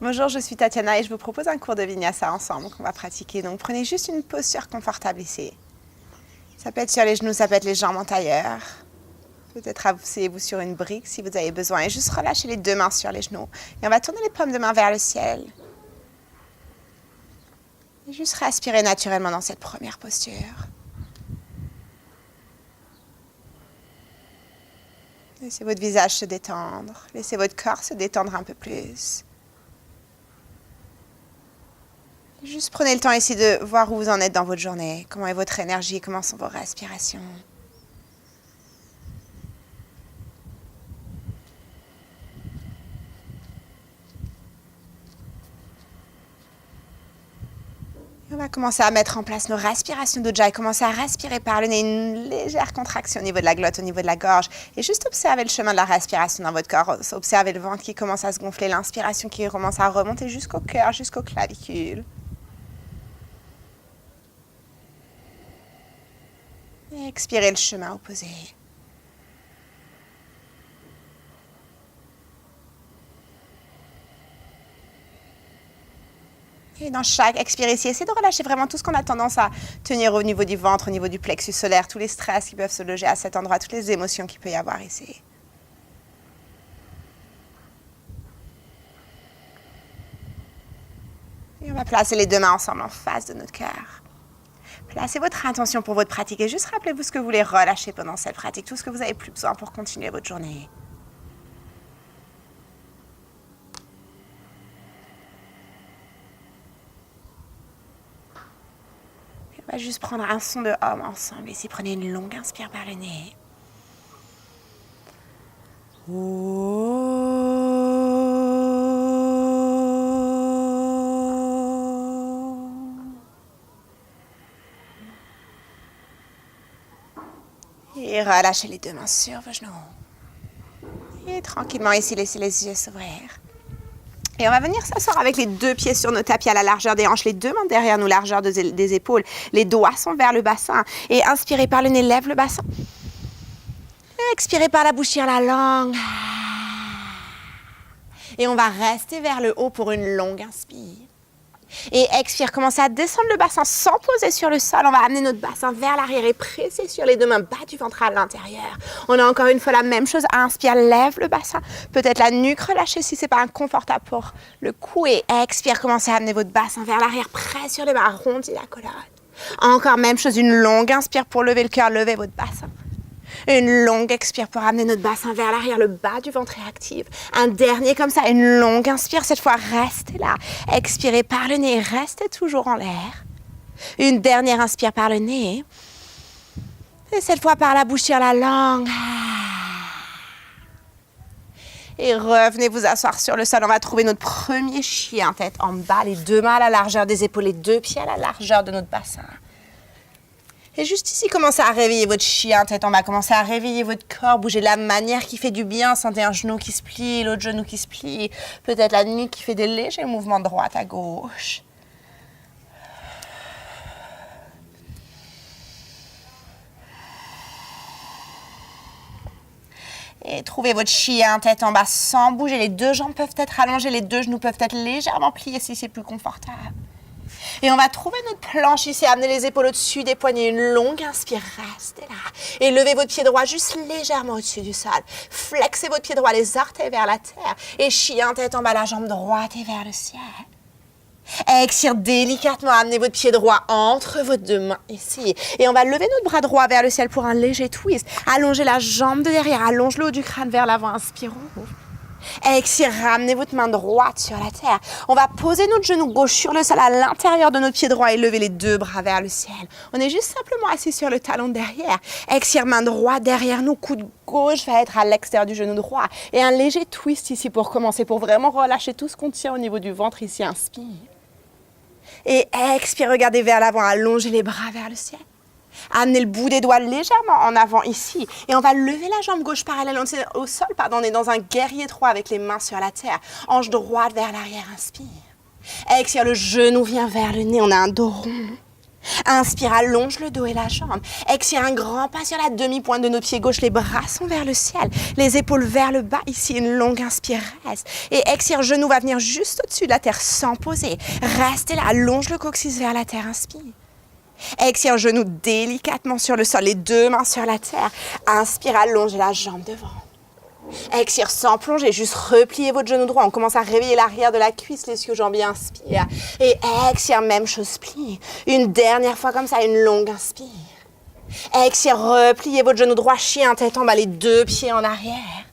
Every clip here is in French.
Bonjour, je suis Tatiana et je vous propose un cours de Vinyasa ensemble qu'on va pratiquer. Donc prenez juste une posture confortable ici. Ça peut être sur les genoux, ça peut être les jambes en tailleur. Peut-être asseyez-vous sur une brique si vous avez besoin. Et juste relâchez les deux mains sur les genoux. Et on va tourner les paumes de main vers le ciel. Et juste respirer naturellement dans cette première posture. Laissez votre visage se détendre. Laissez votre corps se détendre un peu plus. Juste prenez le temps ici de voir où vous en êtes dans votre journée. Comment est votre énergie, comment sont vos respirations. Et on va commencer à mettre en place nos respirations d'Ujjayi. Commencez à respirer par le nez, une légère contraction au niveau de la glotte, au niveau de la gorge. Et juste observez le chemin de la respiration dans votre corps. Observez le ventre qui commence à se gonfler, l'inspiration qui commence à remonter jusqu'au cœur, jusqu'aux clavicules. Et expirez le chemin opposé. Et dans chaque expire ici, essayez de relâcher vraiment tout ce qu'on a tendance à tenir au niveau du ventre, au niveau du plexus solaire, tous les stress qui peuvent se loger à cet endroit, toutes les émotions qu'il peut y avoir ici. Et on va placer les deux mains ensemble en face de notre cœur. Placez votre intention pour votre pratique et juste rappelez-vous ce que vous voulez relâcher pendant cette pratique, tout ce que vous n'avez plus besoin pour continuer votre journée. Et on va juste prendre un son de Om ensemble. Ici, prenez une longue inspire par le nez. Et relâchez les deux mains sur vos genoux. Et tranquillement ici, laissez les yeux s'ouvrir. Et on va venir s'asseoir avec les deux pieds sur nos tapis à la largeur des hanches, les deux mains derrière nous, largeur des épaules. Les doigts sont vers le bassin. Et inspirez par le nez, lève le bassin. Et expirez par la bouche, tire la langue. Et on va rester vers le haut pour une longue inspire. Et expire, commencez à descendre le bassin sans poser sur le sol. On va amener notre bassin vers l'arrière et presser sur les deux mains, bas du ventre à l'intérieur. On a encore une fois la même chose. Inspire, lève le bassin. Peut-être la nuque relâchée si ce n'est pas inconfortable pour le cou. Et expire, commencez à amener votre bassin vers l'arrière, presse sur les mains, arrondis la colonne. Encore même chose, une longue inspire pour lever le cœur, levez votre bassin. Une longue expire pour amener notre bassin vers l'arrière, le bas du ventre est actif. Un dernier comme ça, une longue inspire, cette fois restez là. Expirez par le nez, restez toujours en l'air. Une dernière inspire par le nez. Et cette fois par la bouche, tire la langue. Et revenez vous asseoir sur le sol. On va trouver notre premier chien, tête en bas, les deux mains à la largeur des épaules, les deux pieds à la largeur de notre bassin. Et juste ici, commencez à réveiller votre chien, tête en bas. Commencez à réveiller votre corps, bougez de la manière qui fait du bien. Sentez un genou qui se plie, l'autre genou qui se plie. Peut-être la nuque qui fait des légers mouvements de droite à gauche. Et trouvez votre chien, tête en bas, sans bouger. Les deux jambes peuvent être allongées, les deux genoux peuvent être légèrement pliés si c'est plus confortable. Et on va trouver notre planche ici, amener les épaules au-dessus des poignets, une longue inspire, restez là. Et levez votre pied droit juste légèrement au-dessus du sol. Flexez votre pied droit, les orteils vers la terre. Et chien, tête en bas, la jambe droite et vers le ciel. Expire délicatement, amenez votre pied droit entre vos deux mains ici. Et on va lever notre bras droit vers le ciel pour un léger twist. Allongez la jambe de derrière, allonge le haut du crâne vers l'avant, inspirons. Expire, ramenez votre main droite sur la terre. On va poser notre genou gauche sur le sol à l'intérieur de notre pied droit et lever les deux bras vers le ciel. On est juste simplement assis sur le talon de derrière. Expire, main droite derrière nous. Coude gauche va être à l'extérieur du genou droit. Et un léger twist ici pour commencer, pour vraiment relâcher tout ce qu'on tient au niveau du ventre ici. Inspire. Et expire, regardez vers l'avant, allongez les bras vers le ciel. Amenez le bout des doigts légèrement en avant ici. Et on va lever la jambe gauche parallèle au sol. On est dans un guerrier 3 avec les mains sur la terre. Hanche droite vers l'arrière, inspire. Expire, le genou vient vers le nez, on a un dos rond. Inspire, allonge le dos et la jambe. Expire, un grand pas sur la demi-pointe de nos pieds gauche. Les bras sont vers le ciel. Les épaules vers le bas. Ici, une longue inspire, reste. Et expire, genou va venir juste au-dessus de la terre sans poser. Restez là, allonge le coccyx vers la terre, inspire. Expire, genou délicatement sur le sol. Les deux mains sur la terre. Inspire, allonge la jambe devant. Expire sans plonger, juste repliez votre genou droit. On commence à réveiller l'arrière de la cuisse, les ischio-jambiers, inspire. Et expire, même chose, plie. Une dernière fois comme ça, une longue inspire. Expire, repliez votre genou droit, chien, tête en bas, les deux pieds en arrière.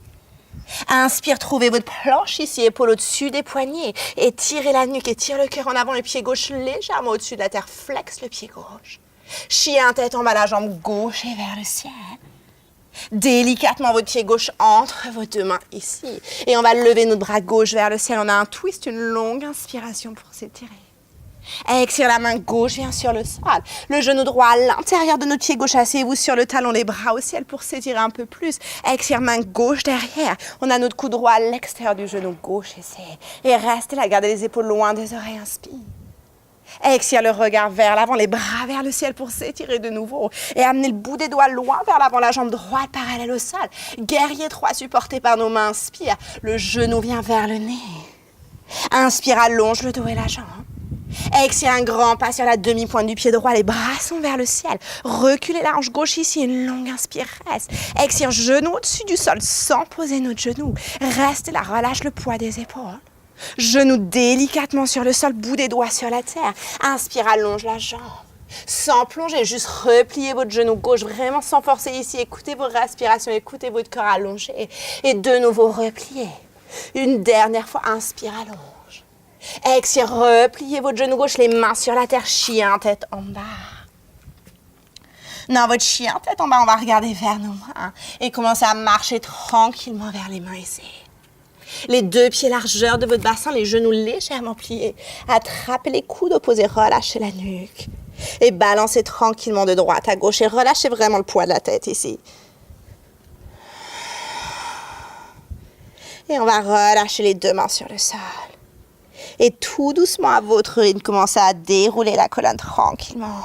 Inspire, trouvez votre planche ici, épaule au-dessus des poignets. Étirez la nuque, étire le cœur en avant, le pied gauche légèrement au-dessus de la terre. Flex le pied gauche. Chien, tête en bas, la jambe gauche et vers le ciel. Délicatement, votre pied gauche entre vos deux mains ici. Et on va lever notre bras gauche vers le ciel. On a un twist, une longue inspiration pour s'étirer. Expire, la main gauche vient sur le sol. Le genou droit à l'intérieur de notre pied gauche. Asseyez-vous sur le talon, les bras au ciel pour s'étirer un peu plus. Expire, main gauche derrière. On a notre cou droit à l'extérieur du genou gauche. Et restez là, gardez les épaules loin des oreilles. Inspire. Expire, le regard vers l'avant, les bras vers le ciel pour s'étirer de nouveau. Et amenez le bout des doigts loin vers l'avant, la jambe droite parallèle au sol. Guerrier 3 supporté par nos mains. Inspire, le genou vient vers le nez. Inspire, allonge le dos et la jambe. Expire, un grand pas sur la demi-pointe du pied droit, les bras sont vers le ciel. Reculez la hanche gauche ici, une longue inspire, reste. Expire, genou au-dessus du sol sans poser notre genou. Reste là, relâche le poids des épaules. Genou délicatement sur le sol, bout des doigts sur la terre. Inspire, allonge la jambe. Sans plonger, juste repliez votre genou gauche, vraiment sans forcer ici. Écoutez vos respirations, écoutez votre corps allongé. Et de nouveau, repliez. Une dernière fois, inspire, allonge. Expire, repliez votre genou gauche, les mains sur la terre, chien, tête en bas. Dans votre chien, tête en bas, on va regarder vers nos mains et commencer à marcher tranquillement vers les mains ici. Les deux pieds largeur de votre bassin, les genoux légèrement pliés. Attrapez les coudes opposés, relâchez la nuque. Et balancez tranquillement de droite à gauche et relâchez vraiment le poids de la tête ici. Et on va relâcher les deux mains sur le sol. Et tout doucement à votre rythme, commencez à dérouler la colonne tranquillement.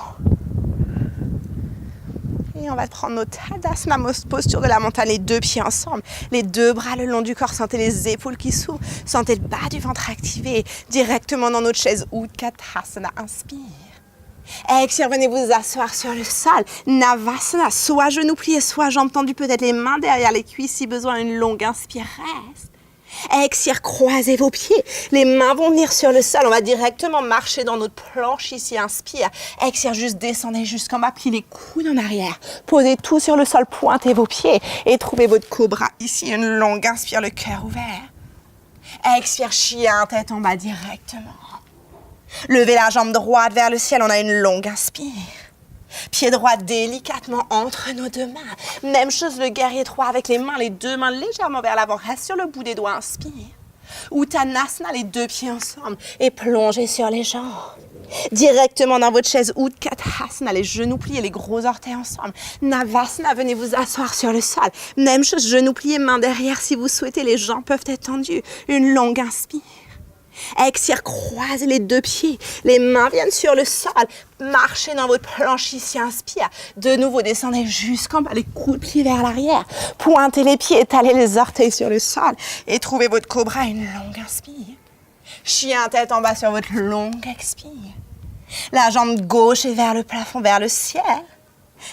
Et on va prendre notre Tadasana, posture de la montagne, les deux pieds ensemble, les deux bras le long du corps, sentez les épaules qui s'ouvrent, sentez le bas du ventre activé, directement dans notre chaise, Utkatasana, inspire. Expire, venez vous asseoir sur le sol, Navasana, soit genoux pliés, soit jambes tendues, peut-être les mains derrière les cuisses, si besoin, une longue inspire, reste. Expire, croisez vos pieds. Les mains vont venir sur le sol. On va directement marcher dans notre planche ici. Inspire. Expire, juste descendez jusqu'en bas. Pliez les coudes en arrière. Posez tout sur le sol. Pointez vos pieds. Et trouvez votre cobra. Ici, une longue inspire, le cœur ouvert. Expire, chien, tête en bas directement. Levez la jambe droite vers le ciel. On a une longue inspire. Pied droit délicatement entre nos deux mains. Même chose, le guerrier 3 avec les mains, les deux mains légèrement vers l'avant. Reste sur le bout des doigts, inspire. Uttanasana, les deux pieds ensemble. Et plongez sur les jambes. Directement dans votre chaise, Utkatasana, les genoux pliés, les gros orteils ensemble. Navasana, venez vous asseoir sur le sol. Même chose, genoux pliés, mains derrière si vous souhaitez. Les jambes peuvent être tendues. Une longue inspire. Expire, croisez les deux pieds. Les mains viennent sur le sol. Marchez dans votre planche ici, inspire. De nouveau, descendez jusqu'en bas, les coudes pliés vers l'arrière. Pointez les pieds, étalez les orteils sur le sol. Et trouvez votre cobra, une longue inspire. Chien, tête en bas sur votre longue expire. La jambe gauche est vers le plafond, vers le ciel.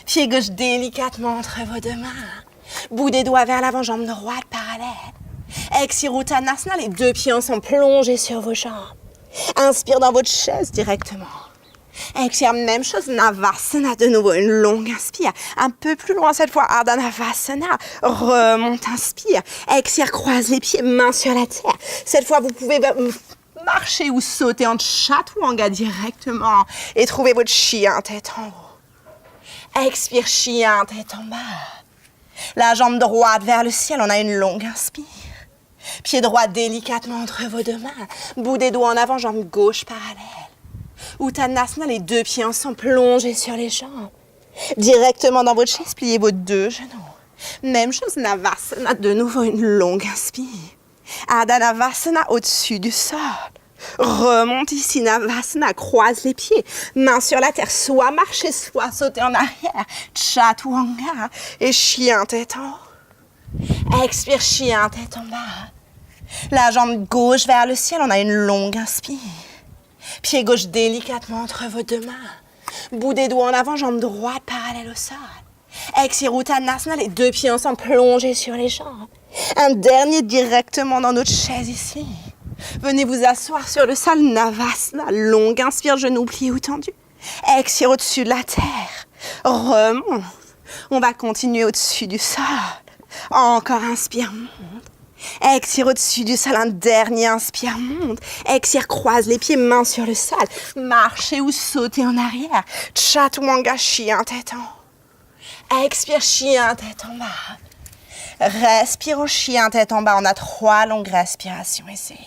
Pied gauche délicatement entre vos deux mains. Bout des doigts vers l'avant, jambe droite parallèle. Expire, Uttanasana, les deux pieds ensemble, plongez sur vos jambes. Inspire dans votre chaise directement. Expire, même chose, Navasana, de nouveau, une longue inspire. Un peu plus loin cette fois, Ardha Navasana. Remonte, inspire. Expire, croise les pieds, mains sur la terre. Cette fois, vous pouvez marcher ou sauter en Chaturanga directement. Et trouvez votre chien, tête en haut. Expire, chien, tête en bas. La jambe droite vers le ciel, on a une longue inspire. Pied droit délicatement entre vos deux mains. Bout des doigts en avant, jambe gauche parallèle. Uttanasana, les deux pieds ensemble, plongez sur les jambes. Directement dans votre chaise, pliez vos deux genoux. Même chose, Navasana, de nouveau une longue inspire. Ardha Navasana au-dessus du sol. Remonte ici, Navasana, croise les pieds, mains sur la terre, soit marcher, soit sauter en arrière. Chaturanga et chien tête en haut. Expire, chien tête en bas. La jambe gauche vers le ciel, on a une longue inspire. Pied gauche délicatement entre vos deux mains. Bout des doigts en avant, jambe droite parallèle au sol. Expire, Uttanasana, les deux pieds ensemble plongés sur les jambes. Un dernier directement dans notre chaise ici. Venez vous asseoir sur le sol, Navasana, longue inspire, genoux pliés ou tendus. Expire au-dessus de la terre. Remonte. On va continuer au-dessus du sol. Encore inspire, monte. Expire au-dessus du sol, un dernier inspire, monte. Expire, croise les pieds, mains sur le sol. Marchez ou sautez en arrière. Chaturanga, chien tête en haut. Expire, chien tête en bas. Respire au chien tête en bas. On a 3 longues respirations ici.